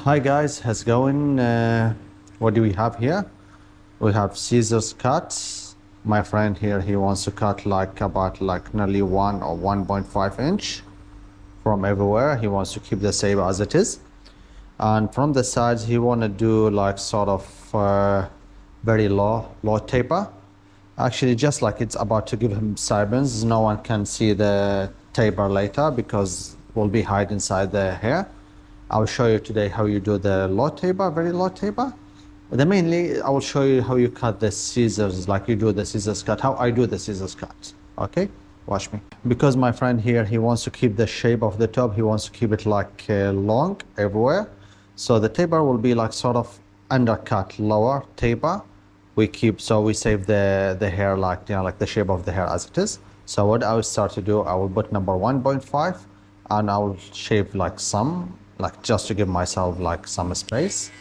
Hi guys, how's it going? What do we have here? We have scissors cuts. My friend here, he wants to cut about nearly 1 or 1.5 inch from everywhere. He wants to keep the same as it is. And from the sides, he want to do very low taper. Actually, just like it's about to give him sideburns, no one can see the taper later because will be hide inside the hair. I'll show you today how you do the low taper, very low taper. Mainly, I will show you how you cut the scissors, like you do the scissors cut, how I do the scissors cut. Okay, watch me. Because my friend here, he wants to keep the shape of the top, he wants to keep it long everywhere. So the taper will be undercut, lower taper. So we save the hair like the shape of the hair as it is. So what I will start to do, I will put number 1.5 and I will shave just to give myself some space.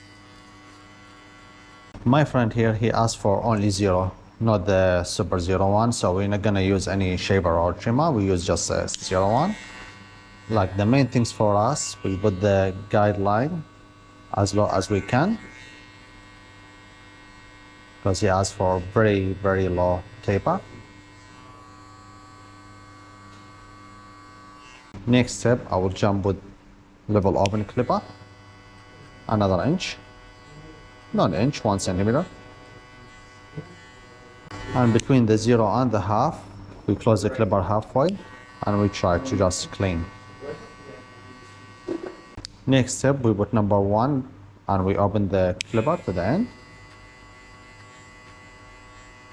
My friend here, he asked for only 0, not the super 01, so we're not gonna use any shaver or trimmer, we use just a 01. Like the main things for us, we put the guideline as low as we can, because he asked for very low taper. Next step, I will jump with level open clipper, another inch, not an inch, 1 centimeter. And between the 0 and the half, we close the clipper halfway and we try to just clean. Next step, we put number 1 and we open the clipper to the end.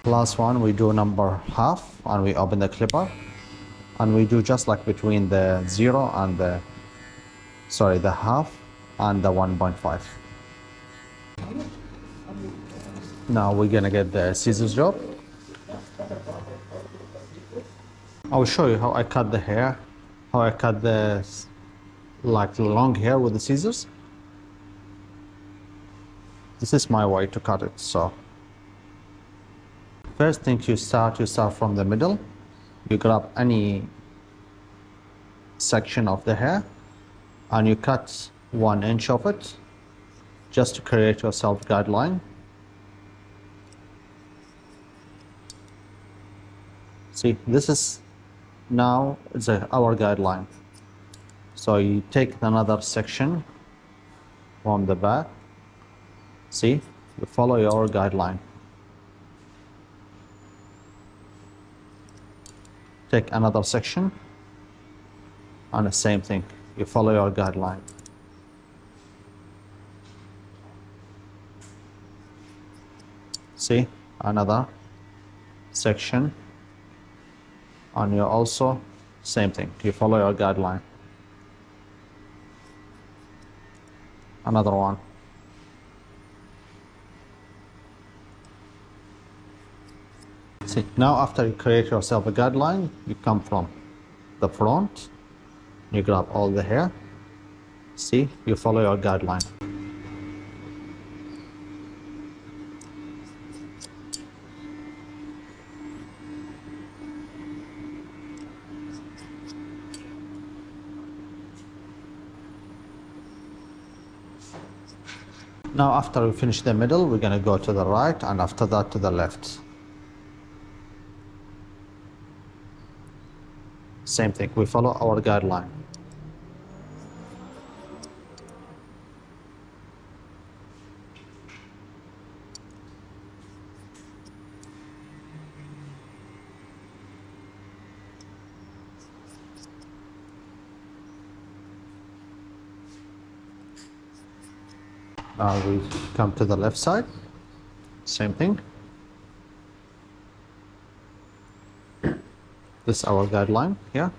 Last one, we do number half and we open the clipper and we do just like between the 0 and the half and the 1.5. Now we're gonna get the scissors job. I will show you how I cut the hair, how I cut the long hair with the scissors. This is my way to cut it. So first thing you start from the middle. You grab any section of the hair and you cut 1 inch of it just to create yourself guideline. See, this is now our guideline. So you take another section from the back. See, you follow your guideline. Take another section and the same thing, you follow your guideline. See, another section and you also same thing, you follow your guideline. Another one. See, now after you create yourself a guideline, you come from the front, you grab all the hair. See, you follow your guideline. Now after we finish the middle, we're gonna go to the right and after that to the left. Same thing, we follow our guideline. Now we come to the left side, same thing. This is our guideline here.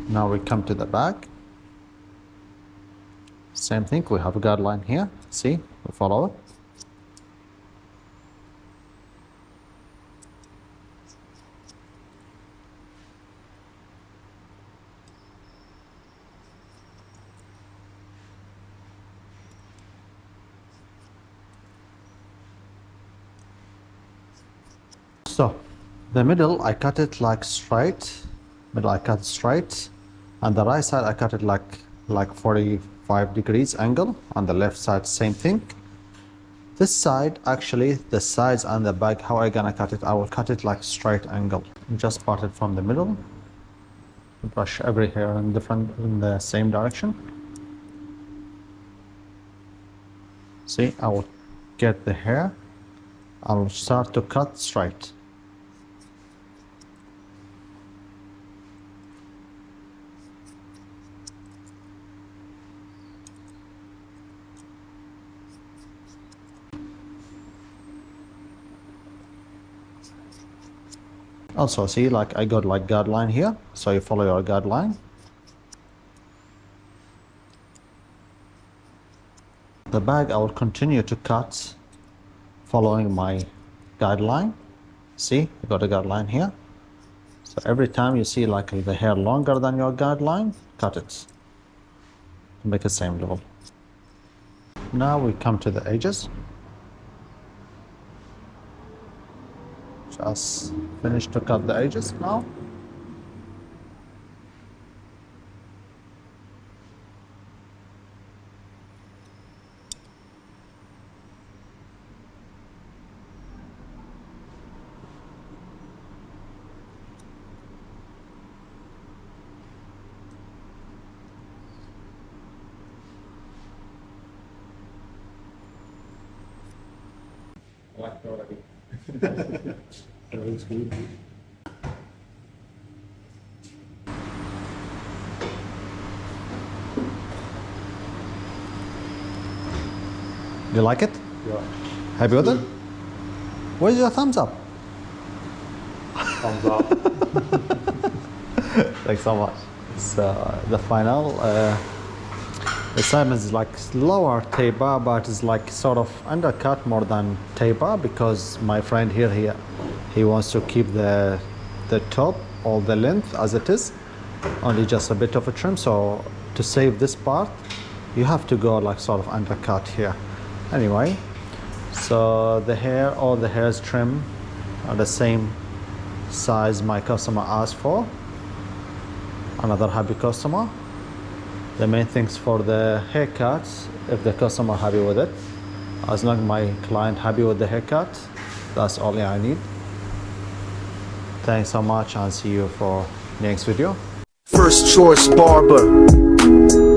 Now we come to the back. Same thing, we have a guideline here. See, we follow it. So the middle I cut it like straight, middle I cut straight, and the right side I cut it like 45 degrees angle, on the left side same thing. This side, actually the sides and the back, how I gonna cut it, I will cut it like straight angle. Just part it from the middle, brush every hair in the same direction. See, I will get the hair, I will start to cut straight. Also, see, like I got like guideline here, so you follow your guideline. The back I will continue to cut following my guideline. See, you got a guideline here. So every time you see like the hair longer than your guideline, cut it to make the same level. Now we come to the edges. Just finish to cut the edges now. That looks good. You like it? Yeah. Happy with it? Where's your thumbs up? Thumbs up. Thanks so much. So the final, the Simon's is like lower taper, but it's like sort of undercut more than taper, because my friend here, he wants to keep the top or the length as it is, only just a bit of a trim. So to save this part, you have to go like sort of undercut here. Anyway, so the hair, all the hairs trim are the same size my customer asked for. Another happy customer. The main things for the haircuts, if the customer happy with it, as long as my client happy with the haircut, that's all I need. Thanks so much, and see you for next video. First choice barber.